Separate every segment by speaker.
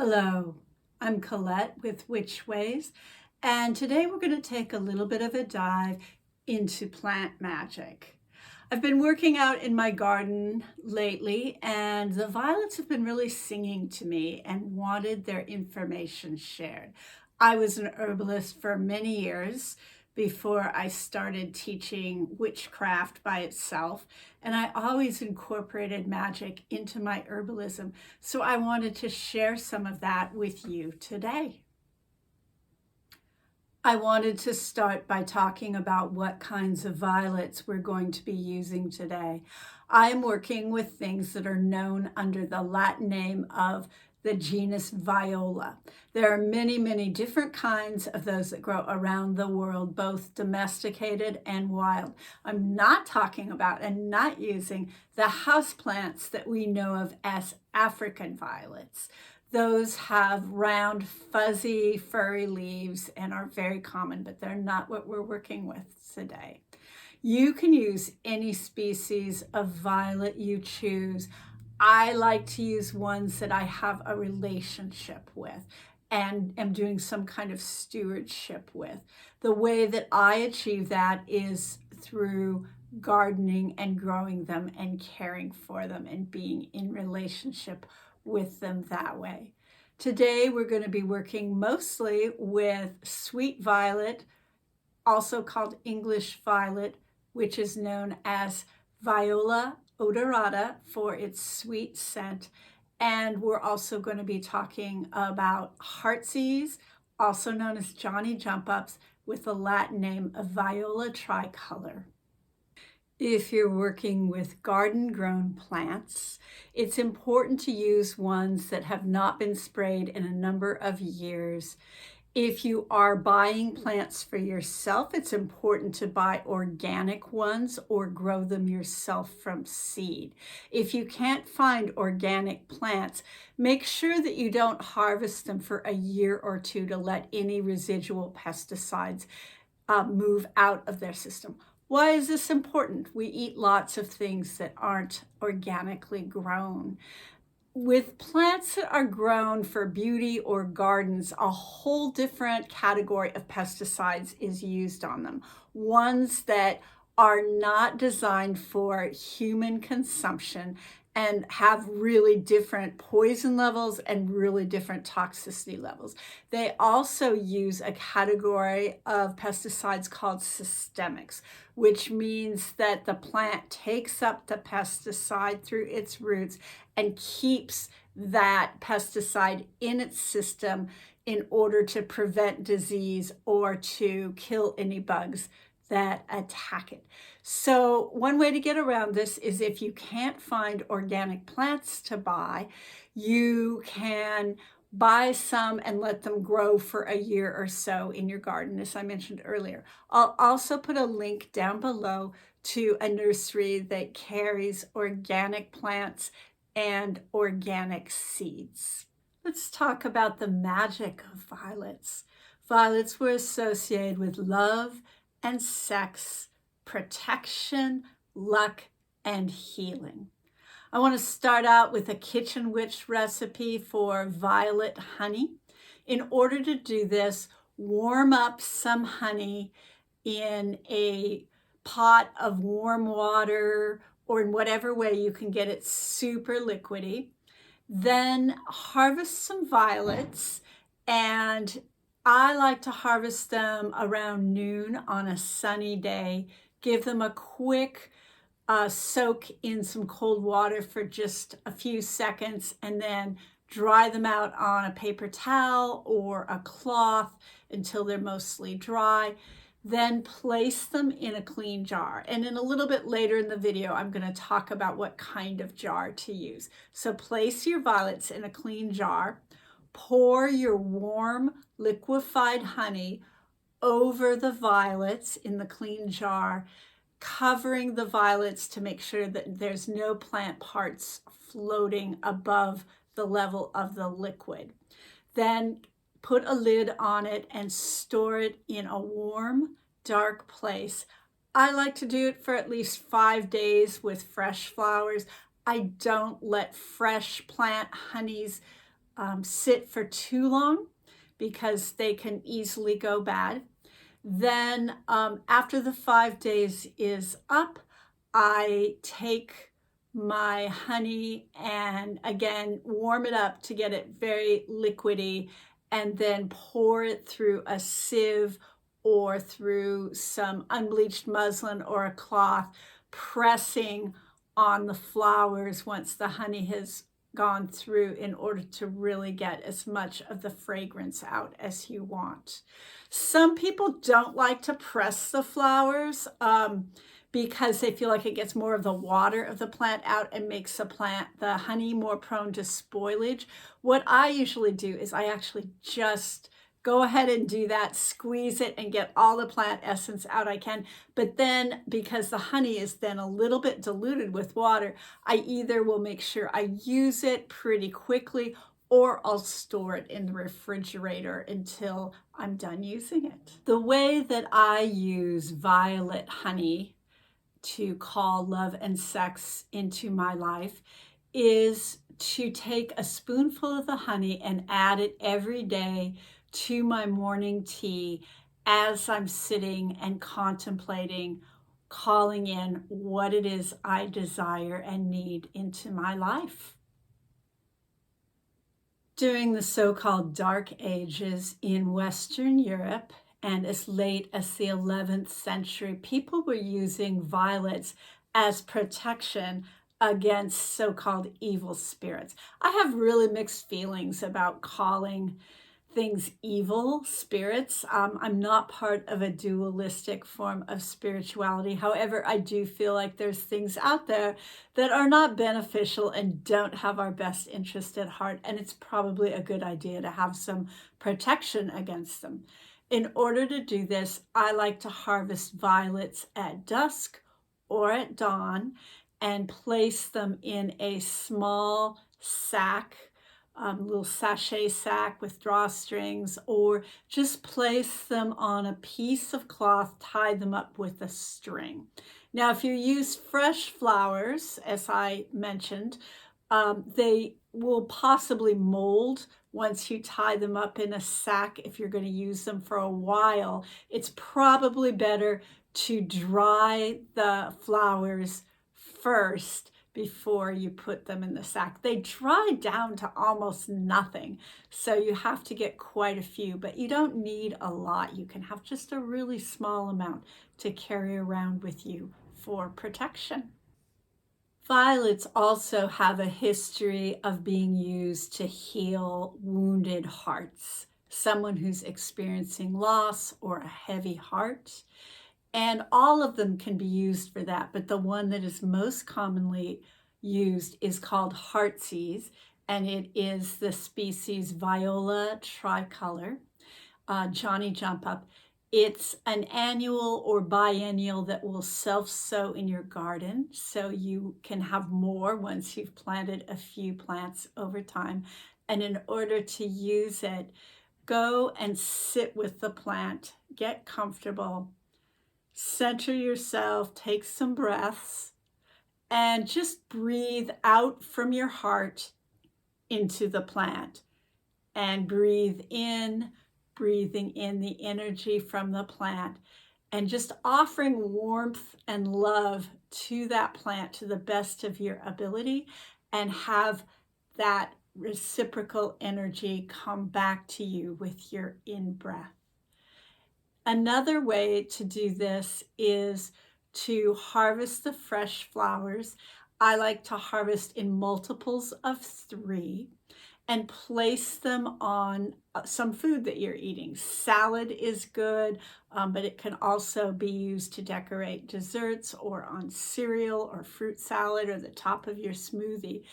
Speaker 1: Hello, I'm Colette with Witchways, and today we're going to take a little bit of a dive into plant magic. I've been working out in my garden lately, and the violets have been really singing to me and wanted their information shared. I was an herbalist for many years before I started teaching witchcraft by itself, and I always incorporated magic into my herbalism. So I wanted to share some of that with you today. I wanted to start by talking about what kinds of violets we're going to be using today. I am working with things that are known under the Latin name of the genus Viola. There are many different kinds of those that grow around the world, both domesticated and wild. I'm not talking about and not using the houseplants that we know of as African violets. Those have round, fuzzy, furry leaves and are very common, but they're not what we're working with today. You can use any species of violet you choose. I like to use ones that I have a relationship with and am doing some kind of stewardship with. The way that I achieve that is through gardening and growing them and caring for them and being in relationship with them that way. Today we're going to be working mostly with sweet violet, also called English violet, which is known as Viola odorata for its sweet scent. And we're also going to be talking about heartsease, also known as Johnny Jump Ups, with the Latin name of Viola tricolor. If you're working with garden-grown plants, it's important to use ones that have not been sprayed in a number of years. If you are buying plants for yourself, it's important to buy organic ones or grow them yourself from seed. If you can't find organic plants, make sure that you don't harvest them for a year or two to let any residual pesticides move out of their system. Why is this important? We eat lots of things that aren't organically grown. With plants that are grown for beauty or gardens, a whole different category of pesticides is used on them. Ones that are not designed for human consumption and have really different poison levels and really different toxicity levels. They also use a category of pesticides called systemics, which means that the plant takes up the pesticide through its roots and keeps that pesticide in its system in order to prevent disease or to kill any bugs that attack it. So one way to get around this is if you can't find organic plants to buy, you can buy some and let them grow for a year or so in your garden, as I mentioned earlier. I'll also put a link down below to a nursery that carries organic plants and organic seeds. Let's talk about the magic of violets. Violets were associated with love and sex, protection, luck, and healing. I want to start out with a kitchen witch recipe for violet honey. In order to do this, warm up some honey in a pot of warm water or in whatever way you can get it super liquidy. Then harvest some violets, and I like to harvest them around noon on a sunny day. Give them a quick soak in some cold water for just a few seconds and then dry them out on a paper towel or a cloth until they're mostly dry. Then place them in a clean jar. And in a little bit later in the video, I'm going to talk about what kind of jar to use. So place your violets in a clean jar. Pour your warm liquefied honey over the violets in the clean jar, covering the violets to make sure that there's no plant parts floating above the level of the liquid. Then put a lid on it and store it in a warm, dark place. I like to do it for at least 5 days with fresh flowers. I don't let fresh plant honeys sit for too long because they can easily go bad. Then after the 5 days is up, I take my honey and again warm it up to get it very liquidy, and then pour it through a sieve or through some unbleached muslin or a cloth, pressing on the flowers once the honey has gone through in order to really get as much of the fragrance out as you want. Some people don't like to press the flowers because they feel like it gets more of the water of the plant out and makes the honey more prone to spoilage. What I usually do is I actually just go ahead and do that, squeeze it and get all the plant essence out I can. But then because the honey is then a little bit diluted with water, I either will make sure I use it pretty quickly or I'll store it in the refrigerator until I'm done using it. The way that I use violet honey to call love and sex into my life is to take a spoonful of the honey and add it every day to my morning tea as I'm sitting and contemplating, calling in what it is I desire and need into my life. During the so-called Dark Ages in Western Europe, and as late as the 11th century, people were using violets as protection against so-called evil spirits. I have really mixed feelings about calling things evil spirits. I'm not part of a dualistic form of spirituality. However, I do feel like there's things out there that are not beneficial and don't have our best interest at heart, and it's probably a good idea to have some protection against them. In order to do this, I like to harvest violets at dusk or at dawn and place them in a small sack, little sachet sack with drawstrings, or just place them on a piece of cloth, tie them up with a string. Now, if you use fresh flowers, as I mentioned, they will possibly mold once you tie them up in a sack. If you're going to use them for a while, it's probably better to dry the flowers first before you put them in the sack. They dry down to almost nothing, so you have to get quite a few, but you don't need a lot. You can have just a really small amount to carry around with you for protection. Violets also have a history of being used to heal wounded hearts, someone who's experiencing loss or a heavy heart. And all of them can be used for that, but the one that is most commonly used is called heartsease, and it is the species Viola tricolor, Johnny Jump Up. It's an annual or biennial that will self-sow in your garden, so you can have more once you've planted a few plants over time. And in order to use it, go and sit with the plant, get comfortable, center yourself, take some breaths, and just breathe out from your heart into the plant. And breathe in, breathing in the energy from the plant, and just offering warmth and love to that plant to the best of your ability, and have that reciprocal energy come back to you with your in-breath. Another way to do this is to harvest the fresh flowers. I like to harvest in multiples of 3 and place them on some food that you're eating. Salad is good, but it can also be used to decorate desserts or on cereal or fruit salad or the top of your smoothie.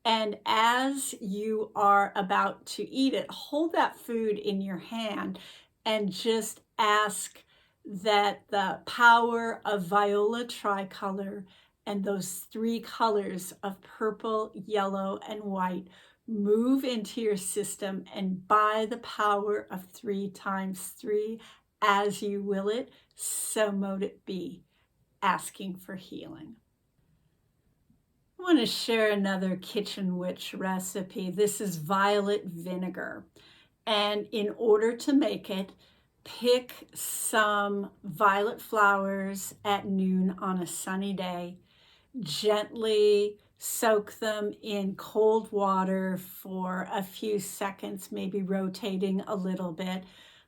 Speaker 1: And as you are about to eat it, hold that food in your hand and just ask that the power of Viola tricolor and those 3 colors of purple, yellow, and white move into your system, and by the power of 3 times 3, as you will it, so mote it be, asking for healing. I want to share another kitchen witch recipe. This is violet vinegar. And in order to make it, pick some violet flowers at noon on a sunny day. Gently soak them in cold water for a few seconds, maybe rotating a little bit.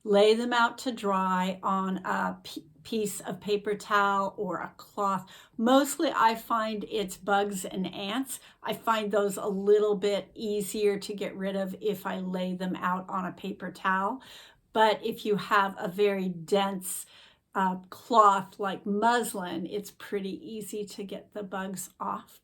Speaker 1: Lay them out to dry on a piece of paper towel or a cloth. Mostly I find it's bugs and ants. I find those a little bit easier to get rid of if I lay them out on a paper towel. But if you have a very dense cloth like muslin, it's pretty easy to get the bugs off.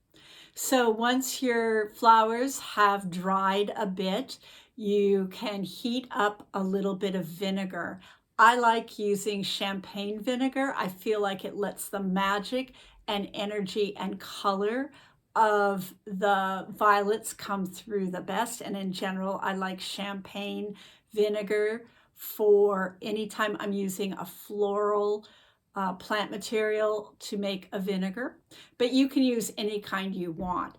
Speaker 1: So once your flowers have dried a bit, you can heat up a little bit of vinegar. I like using champagne vinegar. I feel like it lets the magic and energy and color of the violets come through the best. And in general, I like champagne vinegar for anytime I'm using a floral plant material to make a vinegar, but you can use any kind you want.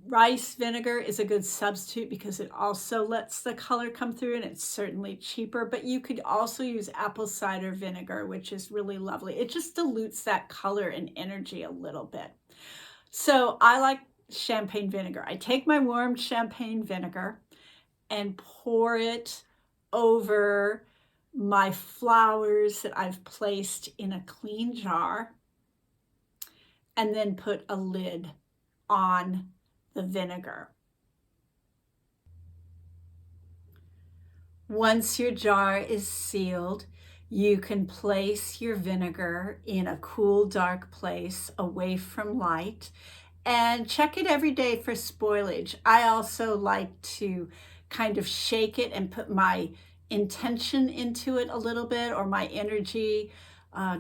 Speaker 1: Rice vinegar is a good substitute because it also lets the color come through, and it's certainly cheaper, but you could also use apple cider vinegar, which is really lovely. It just dilutes that color and energy a little bit. So I like champagne vinegar. I take my warm champagne vinegar and pour it over my flowers that I've placed in a clean jar, and then put a lid on the vinegar. Once your jar is sealed, you can place your vinegar in a cool, dark place away from light and check it every day for spoilage. I also like to kind of shake it and put my intention into it a little bit, or my energy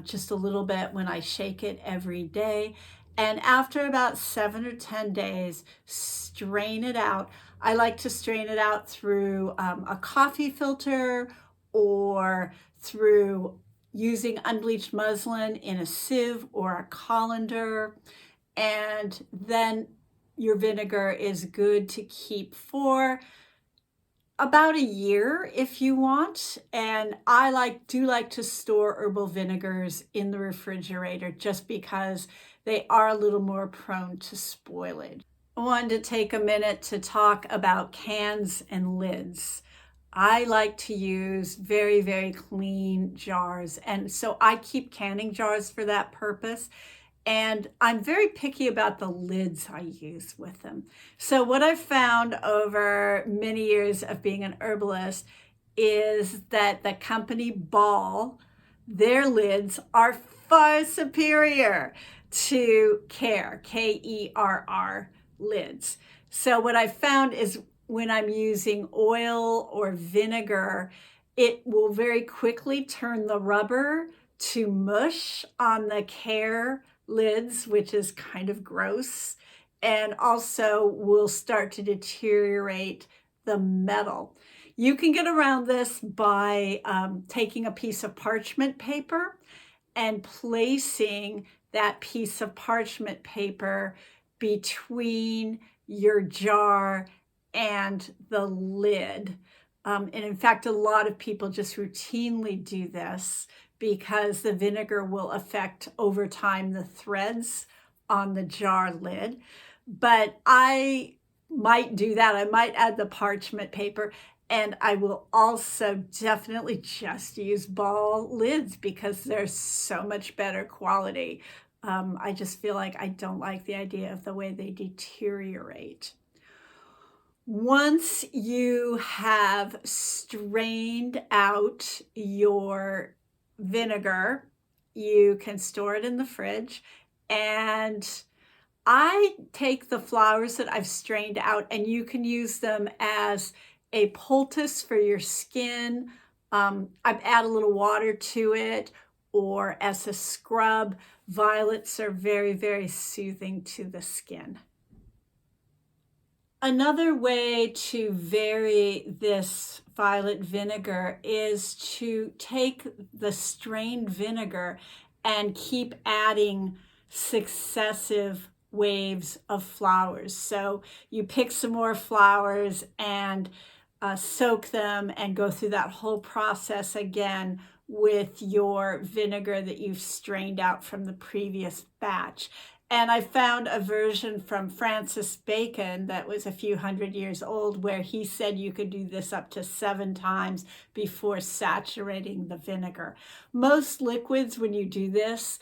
Speaker 1: just a little bit when I shake it every day. And after about 7 or 10 days, strain it out. I like to strain it out through a coffee filter or through using unbleached muslin in a sieve or a colander. And then your vinegar is good to keep for about a year if you want. And I do like to store herbal vinegars in the refrigerator just because they are a little more prone to spoilage. I wanted to take a minute to talk about cans and lids. I like to use very, very clean jars, and so I keep canning jars for that purpose. And I'm very picky about the lids I use with them. So what I've found over many years of being an herbalist is that the company Ball, their lids are far superior to Care, Kerr lids. So what I've found is when I'm using oil or vinegar, it will very quickly turn the rubber to mush on the Care lids, which is kind of gross, and also will start to deteriorate the metal. You can get around this by taking a piece of parchment paper and placing that piece of parchment paper between your jar and the lid. And in fact, a lot of people just routinely do this because the vinegar will affect over time the threads on the jar lid. But I might do that. I might add the parchment paper, and I will also definitely just use Ball lids because they're so much better quality. I just feel like I don't like the idea of the way they deteriorate. Once you have strained out your vinegar, you can store it in the fridge. And I take the flowers that I've strained out, and you can use them as a poultice for your skin. I've added a little water to it, or as a scrub. Violets are very, very soothing to the skin. Another way to vary this violet vinegar is to take the strained vinegar and keep adding successive waves of flowers. So you pick some more flowers and soak them and go through that whole process again with your vinegar that you've strained out from the previous batch. And I found a version from Francis Bacon that was a few hundred years old where he said you could do this up to 7 times before saturating the vinegar. Most liquids, when you do this,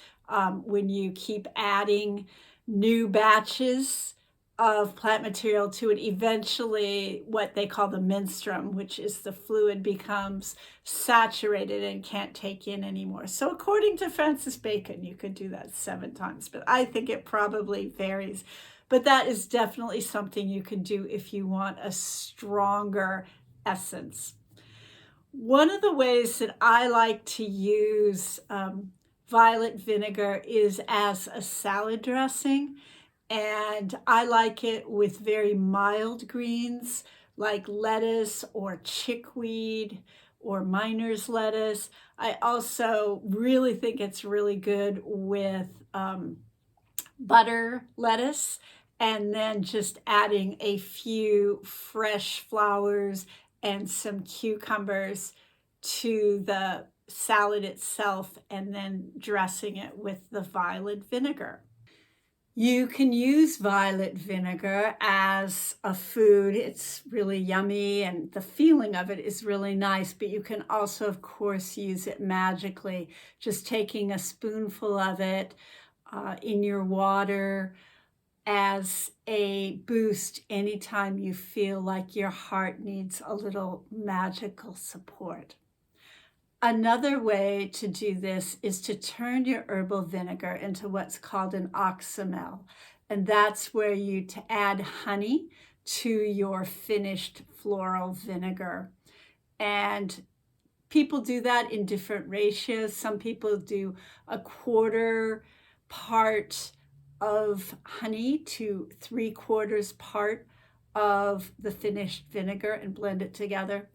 Speaker 1: when you keep adding new batches of plant material to it, eventually what they call the menstruum, which is the fluid, becomes saturated and can't take in anymore. So according to Francis Bacon, you could do that 7 times, but I think it probably varies. But that is definitely something you can do if you want a stronger essence. One of the ways that I like to use violet vinegar is as a salad dressing. And I like it with very mild greens like lettuce or chickweed or miner's lettuce. I also really think it's really good with butter lettuce, and then just adding a few fresh flowers and some cucumbers to the salad itself, and then dressing it with the violet vinegar. You can use violet vinegar as a food. It's really yummy and the feeling of it is really nice, but you can also, of course, use it magically, just taking a spoonful of it in your water as a boost anytime you feel like your heart needs a little magical support. Another way to do this is to turn your herbal vinegar into what's called an oxymel. And that's where you add honey to your finished floral vinegar. And people do that in different ratios. Some people do a 1/4 part of honey to 3/4 part of the finished vinegar and blend it together.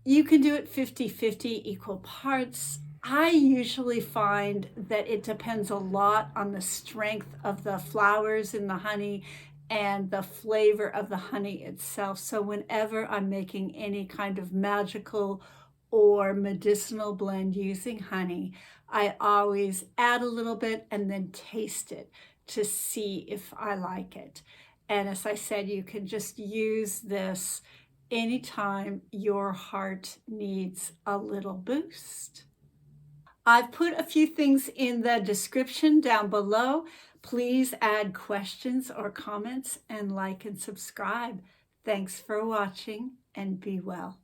Speaker 1: You can do it 50-50, equal parts. I usually find that it depends a lot on the strength of the flowers in the honey and the flavor of the honey itself. So whenever I'm making any kind of magical or medicinal blend using honey, I always add a little bit and then taste it to see if I like it. And as I said, you can just use this anytime your heart needs a little boost. I've put a few things in the description down below. Please add questions or comments and like and subscribe. Thanks for watching and be well.